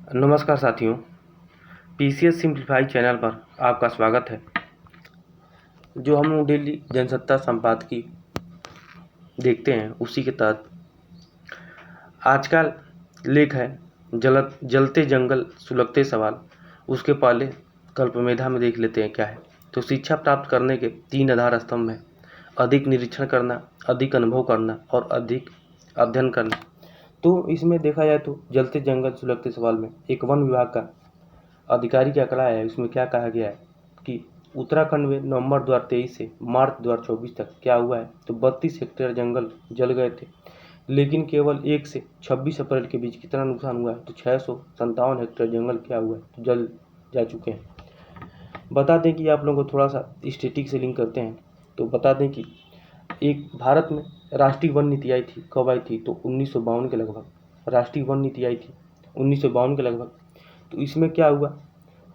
नमस्कार साथियों, PCS simplify channel पर आपका स्वागत है। जो हम लोग डेली जनसत्ता संपादकीय देखते हैं उसी के तहत आज का लेख है जलते जंगल सुलगते सवाल। उसके पहले कल्पमेधा में देख लेते हैं क्या है। तो शिक्षा प्राप्त करने के 3 आधार स्तंभ हैं: अधिक निरीक्षण करना, अधिक अनुभव करना और अधिक अध्ययन करना। तो इसमें देखा जाए तो जलते जंगल सुलगते सवाल में एक वन विभाग का अधिकारी का आंकड़ा है। इसमें क्या कहा गया है कि उत्तराखंड में नवंबर 2023 से मार्च 2024 तक क्या हुआ है, तो 32 हेक्टेयर जंगल जल गए थे, लेकिन केवल 1 से 26 अप्रैल के बीच कितना नुकसान हुआ है, तो 657 हेक्टेयर जंगल क्या हुआ है, तो जल जा चुके हैं। बता दें कि आप लोगों को थोड़ा सा स्टैटिक से लिंक करते हैं, तो बता दें कि एक भारत में राष्ट्रीय वन नीति आई थी। कब आई थी, तो 1952 के लगभग राष्ट्रीय वन नीति आई थी, 1952 के लगभग। तो इसमें क्या हुआ,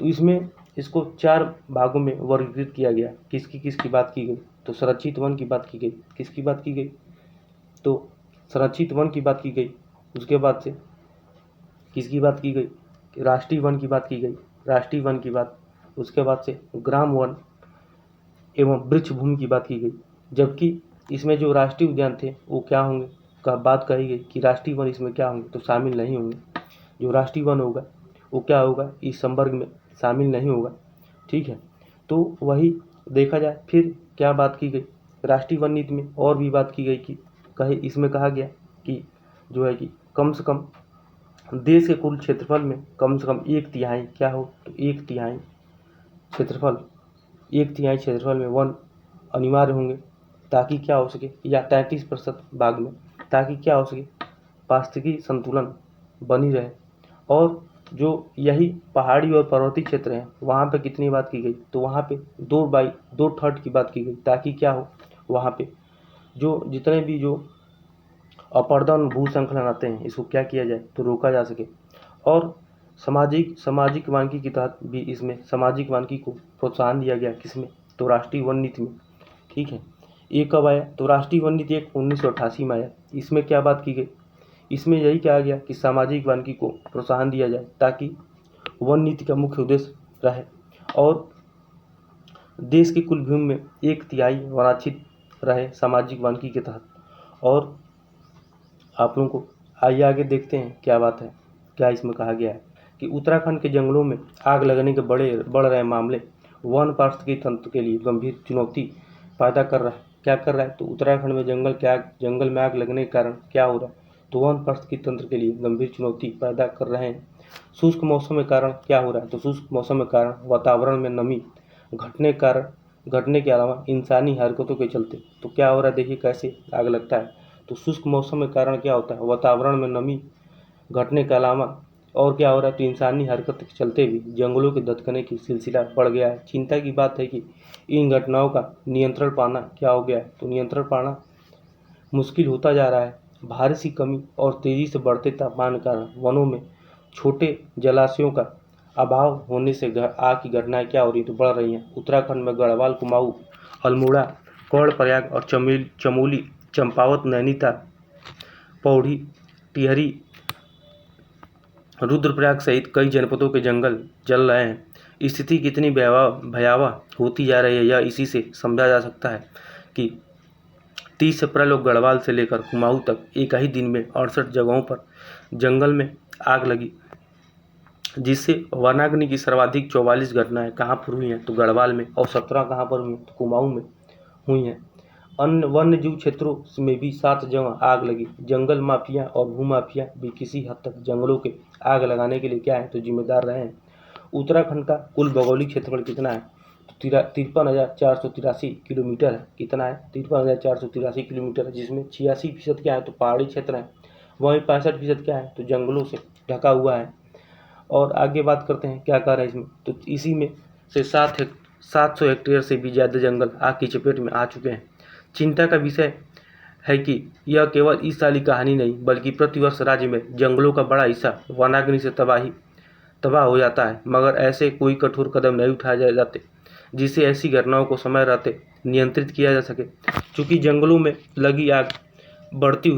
तो इसमें इसको 4 भागों में वर्गीकृत किया गया। किसकी बात की गई, तो संरक्षित वन की बात की गई। किसकी बात की गई, तो संरक्षित वन की बात की गई। उसके बाद से किसकी बात की गई, राष्ट्रीय वन की बात की गई, राष्ट्रीय वन की बात। उसके बाद से ग्राम वन एवं वृक्ष भूमि की बात की गई। जबकि इसमें जो राष्ट्रीय उद्यान थे वो क्या होंगे का बात कही गई कि राष्ट्रीय वन इसमें क्या होंगे, तो शामिल नहीं होंगे। जो राष्ट्रीय वन होगा वो क्या होगा, इस संवर्ग में शामिल नहीं होगा। ठीक है, तो वही देखा जाए फिर क्या बात की गई राष्ट्रीय वन नीति में। और भी बात की गई कि इसमें कहा गया कि जो है कि कम से कम देश के कुल क्षेत्रफल में कम से कम 1/3 क्या हो, तो 1/3 क्षेत्रफल में वन अनिवार्य होंगे, ताकि क्या हो सके, या 33% भाग में, ताकि क्या हो सके, पारिस्थितिकी संतुलन बनी रहे। और जो यही पहाड़ी और पर्वतीय क्षेत्र हैं वहाँ पे कितनी बात की गई, तो वहाँ पे 2/3 की बात की गई, ताकि क्या हो, वहाँ पे जो जितने भी जो अपर्दन भू संकलन आते हैं इसको क्या किया जाए, तो रोका जा सके। और सामाजिक वानिकी के तहत भी इसमें सामाजिक वानिकी को प्रोत्साहन दिया गया। किसमें, तो राष्ट्रीय वन नीति में। ठीक है, ये कब आया, तो राष्ट्रीय वन नीति 1988 में आया। इसमें क्या बात की गई, इसमें यही कहा गया कि सामाजिक वानिकी को प्रोत्साहन दिया जाए ताकि वन नीति का मुख्य उद्देश्य रहे और देश की कुल भूमि में 1/3 वनाच्छित रहे सामाजिक वानिकी के तहत। और आप लोगों को आइए आगे देखते हैं क्या बात है। क्या इसमें कहा गया है कि उत्तराखंड के जंगलों में आग लगने के बढ़ रहे मामले वन पारिस्थितिकी तंत्र के लिए गंभीर चुनौती पैदा कर रहा है। क्या कर रहा है, तो उत्तराखंड में जंगल में आग लगने के कारण क्या हो रहा है, तो वन पारिस्थितिकी तंत्र के लिए गंभीर चुनौती पैदा कर रहे हैं। शुष्क मौसम के कारण क्या हो रहा है, तो शुष्क मौसम के कारण वातावरण में नमी घटने के अलावा इंसानी हरकतों के चलते तो क्या हो रहा है, देखिए कैसे आग लगता है। तो शुष्क मौसम के कारण क्या होता है, वातावरण में नमी घटने के अलावा और क्या हो रहा है, तो इंसानी हरकत के चलते भी जंगलों के दत्कने की सिलसिला बढ़ गया है। चिंता की बात है कि इन घटनाओं का नियंत्रण पाना क्या हो गया है, तो नियंत्रण पाना मुश्किल होता जा रहा है। भारी सी कमी और तेजी से बढ़ते तापमान के कारण वनों में छोटे जलाशयों का अभाव होने से आग की घटनाएं क्या हो रही, तो बढ़ रही हैं। उत्तराखंड में गढ़वाल, कुमाऊं, अल्मोड़ा, कर्णप्रयाग और चमोली, चंपावत, नैनीताल, पौड़ी, टिहरी, रुद्रप्रयाग सहित कई जनपदों के जंगल जल रहे हैं। स्थिति कितनी भयावह होती जा रही है यह इसी से समझा जा सकता है कि 30 अप्रैल को गढ़वाल से लेकर कुमाऊं तक एक ही दिन में 68 जगहों पर जंगल में आग लगी, जिससे वनाग्नि की सर्वाधिक 44 घटनाएं कहाँ पर हुई हैं, तो गढ़वाल में, और 17 कहाँ पर हुई हैं, तो कुमाऊं में हुई हैं। अन्य वन्य जीव क्षेत्रों में भी 7 जगह आग लगी। जंगल माफिया और भूमाफिया भी किसी हद तक जंगलों के आग लगाने के लिए क्या है, तो जिम्मेदार रहे हैं। उत्तराखंड का कुल भौगोलिक क्षेत्रफल कितना है, तो 53,483 किलोमीटर है। कितना है, 53,483 किलोमीटर है, जिसमें 86% क्या है, तो पहाड़ी क्षेत्र है। वहीं 65% क्या है, तो जंगलों से ढका हुआ है। और आगे बात करते हैं क्या कह रहे हैं इसमें, तो इसी में से 700 हेक्टेयर से भी ज़्यादा जंगल आग की चपेट में आ चुके हैं। चिंता का विषय है कि यह केवल इस साल की कहानी नहीं, बल्कि प्रतिवर्ष राज्य में जंगलों का बड़ा हिस्सा वनाग्नि से तबाह हो जाता है, मगर ऐसे कोई कठोर कदम नहीं उठाए जाते जिससे ऐसी घटनाओं को समय रहते नियंत्रित किया जा सके। चूँकि जंगलों में लगी आग बढ़ती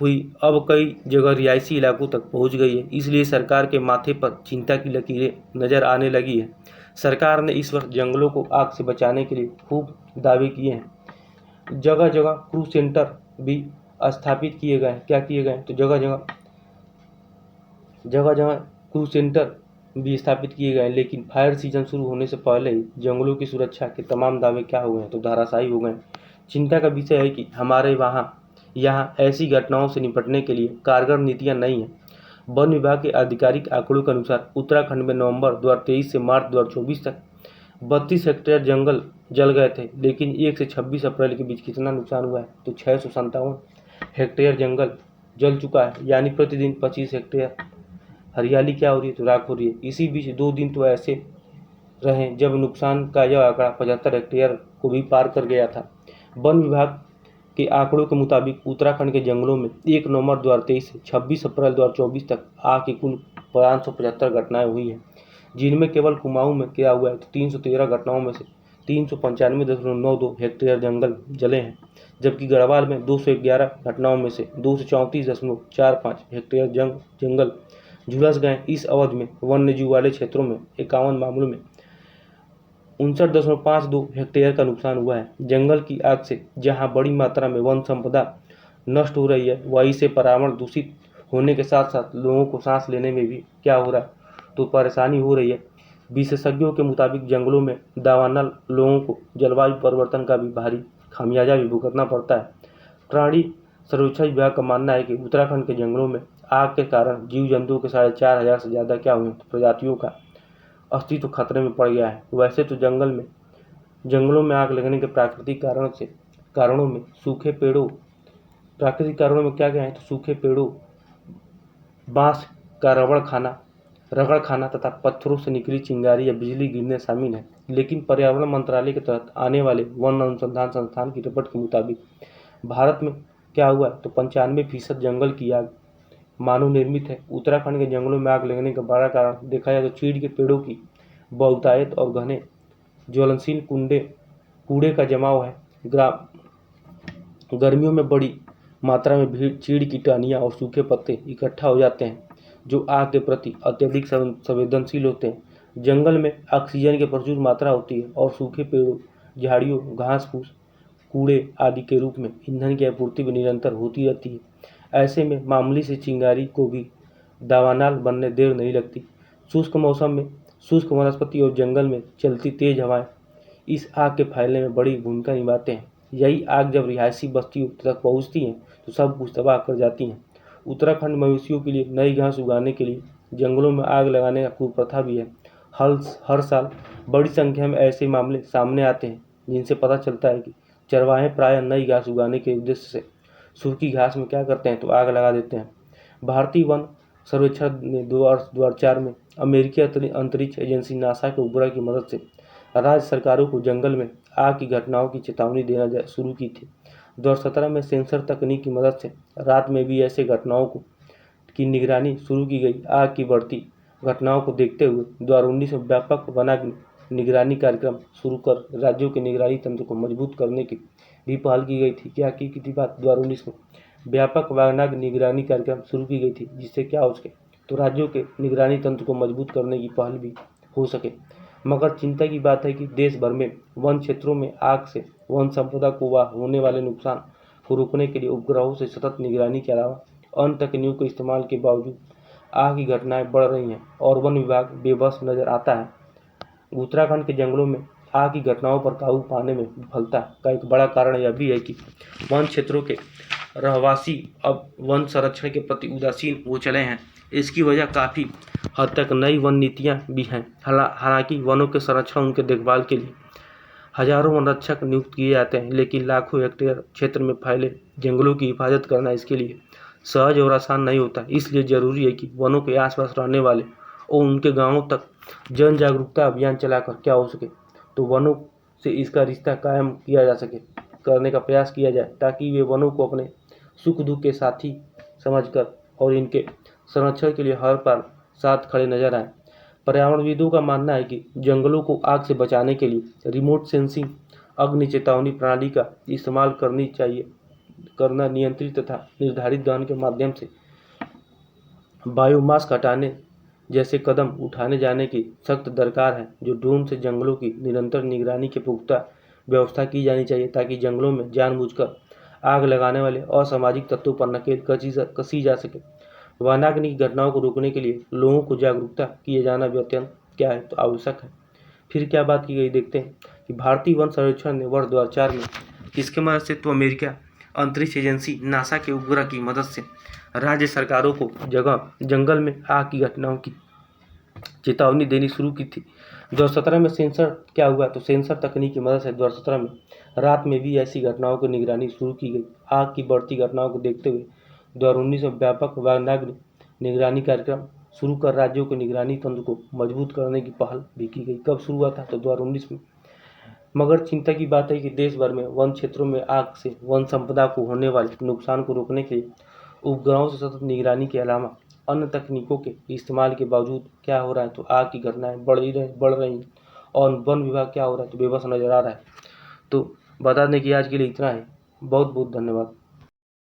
हुई अब कई जगह रिहायशी इलाकों तक पहुंच गई है। इसलिए सरकार के माथे पर चिंता की लकीरें नजर आने लगी है। सरकार ने इस वर्ष जंगलों को आग से बचाने के लिए खूब दावे किए हैं। जगह जगह क्रू सेंटर भी स्थापित किए गए हैं। क्या किए गए हैं? तो जगह जगह क्रू सेंटर भी स्थापित किए गए हैं। लेकिन फायर सीजन शुरू होने से पहले ही जंगलों की सुरक्षा के तमाम दावे क्या हो गए हैं? तो धराशायी हो गए। चिंता का विषय है कि हमारे यहाँ ऐसी घटनाओं से निपटने के लिए कारगर नीतियां नहीं हैं। वन विभाग के आधिकारिक आंकड़ों के अनुसार उत्तराखंड में नवंबर 2023 से मार्च 2024 तक 32 हेक्टेयर जंगल जल गए थे। लेकिन 1 से 26 अप्रैल के बीच कितना नुकसान हुआ है? तो 657 हेक्टेयर जंगल जल चुका है, यानी प्रतिदिन 25 हेक्टेयर हरियाली क्या हो रही है? तो राख हो रही है। इसी बीच 2 दिन तो ऐसे रहे जब नुकसान का यह आंकड़ा 75 हेक्टेयर को भी पार कर गया था। वन विभाग के आंकड़ों के मुताबिक उत्तराखंड के जंगलों में 1 नवंबर 2023 से 26 अप्रैल 2024 तक आग की कुल 575 घटनाएं हुई हैं, जिनमें केवल कुमाऊं में क्या हुआ है? तो 313 घटनाओं में से 395.92 हेक्टेयर जंगल जले हैं, जबकि गढ़वाल में 211 घटनाओं में से 234.45 हेक्टेयर जंगल झुलस गए। इस अवधि में वन्य जीव वाले क्षेत्रों में 51 मामलों में 59.52 हेक्टेयर का नुकसान हुआ है। जंगल की आग से जहां बड़ी मात्रा में वन संपदा नष्ट हो रही है, वहीं से पर्यावरण दूषित होने के साथ साथ लोगों को सांस लेने में भी क्या हो रहा है? तो परेशानी हो रही है। विशेषज्ञों के मुताबिक जंगलों में दावानल लोगों को जलवायु परिवर्तन का भी भारी खामियाजा भी भुगतना पड़ता है। प्राणी सर्वेक्षण विभाग का मानना है कि उत्तराखंड के जंगलों में आग के कारण जीव जंतुओं के 4,500 से ज़्यादा क्या हुए प्रजातियों का अस्तित्व खतरे में पड़ गया है। वैसे तो जंगलों में आग लगने के कारणों में सूखे पेड़ों प्राकृतिक कारणों में क्या क्या है? तो सूखे पेड़ों, बांस का रगड़ खाना तथा पत्थरों से निकली चिंगारी या बिजली गिरने शामिल है। लेकिन पर्यावरण मंत्रालय के तहत आने वाले वन अनुसंधान संस्थान की रिपोर्ट के मुताबिक भारत में क्या हुआ है? तो 95% जंगल की आग मानव निर्मित है। उत्तराखंड के जंगलों में आग लगने का बड़ा कारण देखा जाए तो चीड़ के पेड़ों की बहुतायत और घने ज्वलनशील कूड़े का जमाव है। गर्मियों में बड़ी मात्रा में चीड़ की टहनियाँ और सूखे पत्ते इकट्ठा हो जाते हैं, जो आग के प्रति अत्यधिक संवेदनशील होते हैं। जंगल में ऑक्सीजन की प्रचुर मात्रा होती है और सूखे पेड़ों, झाड़ियों, घास फूस, कूड़े आदि के रूप में ईंधन की आपूर्ति भी निरंतर होती रहती है। ऐसे में मामूली से चिंगारी को भी दावानल बनने देर नहीं लगती। शुष्क मौसम में शुष्क वनस्पति और जंगल में चलती तेज हवाएं इस आग के फैलने में बड़ी भूमिका निभाते हैं। यही आग जब रिहायशी बस्तियों तक पहुंचती हैं तो सब कुछ तबाह कर जाती हैं। उत्तराखंड मवेशियों के लिए नई घास उगाने के लिए जंगलों में आग लगाने का कुप्रथा भी है। हर साल बड़ी संख्या में ऐसे मामले सामने आते हैं, जिनसे पता चलता है कि चरवाहे प्रायः नई घास उगाने के उद्देश्य से सूखी घास में क्या करते हैं? तो आग लगा देते हैं। भारतीय वन सर्वेक्षण ने 2004 में अमेरिकी अंतरिक्ष एजेंसी नासा के उपग्रह की मदद से राज्य सरकारों को जंगल में आग की घटनाओं की चेतावनी देना शुरू की थी। 2017 में सेंसर तकनीक की मदद से रात में भी ऐसे घटनाओं की निगरानी शुरू की गई। आग की बढ़ती घटनाओं को देखते हुए 2019 में व्यापक वनाग्नि निगरानी कार्यक्रम शुरू कर राज्यों के निगरानी तंत्र को मजबूत करने की भी पहल की गई थी। क्या की थी बात? 2019 में व्यापक वनाग्नि निगरानी कार्यक्रम शुरू की गई थी, जिससे क्या हो सके? तो राज्यों के निगरानी तंत्र को मजबूत करने की पहल भी हो सके। मगर चिंता की बात है कि देश भर में वन क्षेत्रों में आग से वन संपदा को होने वाले नुकसान को रोकने के लिए उपग्रहों से सतत निगरानी के अलावा अन्य तकनीकों के इस्तेमाल के बावजूद आग की घटनाएं बढ़ रही हैं और वन विभाग बेबस नजर आता है। उत्तराखंड के जंगलों में आग की घटनाओं पर काबू पाने में विफलता का एक बड़ा कारण यह भी है कि वन क्षेत्रों के रहवासी अब वन संरक्षण के प्रति उदासीन हो चले हैं। इसकी वजह काफ़ी हद तक नई वन नीतियाँ भी हैं। हालांकि वनों के संरक्षण उनके देखभाल के लिए हजारों वन रक्षक नियुक्त किए जाते हैं, लेकिन लाखों हेक्टेयर क्षेत्र में फैले जंगलों की हिफाजत करना इसके लिए सहज और आसान नहीं होता। इसलिए जरूरी है कि वनों के आसपास रहने वाले और उनके गांवों तक जन जागरूकता अभियान चलाकर क्या हो सके तो वनों से इसका रिश्ता कायम किया जा सके, करने का प्रयास किया जाए, ताकि वे वनों को अपने सुख दुख के साथी समझकर और इनके संरक्षण के लिए हर बार साथ खड़े नजर आए। पर्यावरणविदों का मानना है कि जंगलों को आग से बचाने के लिए रिमोट सेंसिंग अग्नि चेतावनी प्रणाली का इस्तेमाल करनी चाहिए। करना, नियंत्रित तथा निर्धारित दहन के माध्यम से बायोमास हटाने जैसे कदम उठाने जाने की सख्त दरकार है। जो ड्रोन से जंगलों की निरंतर निगरानी की पुख्ता व्यवस्था की जानी चाहिए, ताकि जंगलों में जानबूझकर आग लगाने वाले असामाजिक तत्वों पर नकेल कसी जा सके। वनाग्नि की घटनाओं को रोकने के लिए लोगों को जागरूकता किए जाना भी अत्यंत क्या है तो आवश्यक है। फिर क्या बात की गई देखते हैं कि भारतीय वन सर्वेक्षण ने वर्ष 2004 में किसके मदद से, तो अमेरिका अंतरिक्ष एजेंसी नासा के उपग्रह की मदद से राज्य सरकारों को जंगल में आग की घटनाओं की चेतावनी देनी शुरू की थी। 2017 में सेंसर क्या हुआ, तो सेंसर तकनीक की मदद से 2017 में रात में भी ऐसी घटनाओं की निगरानी शुरू की गई। आग की बढ़ती घटनाओं को देखते हुए 2019 में व्यापक वनाग्नि निगरानी कार्यक्रम शुरू कर राज्यों के निगरानी तंत्र को मजबूत करने की पहल भी की गई। कब शुरू हुआ था, तो 2019 में। मगर चिंता की बात है कि देश भर में वन क्षेत्रों में आग से वन संपदा को होने वाले नुकसान को रोकने के लिए उपग्रहों से सतत निगरानी के अलावा अन्य तकनीकों के इस्तेमाल के बावजूद क्या हो रहा है, तो आग की घटनाएं बढ़ रही हैं और वन विभाग क्या हो रहा है, तो बेबस नजर आ रहा है। तो बता दें कि आज के लिए इतना है। बहुत बहुत धन्यवाद।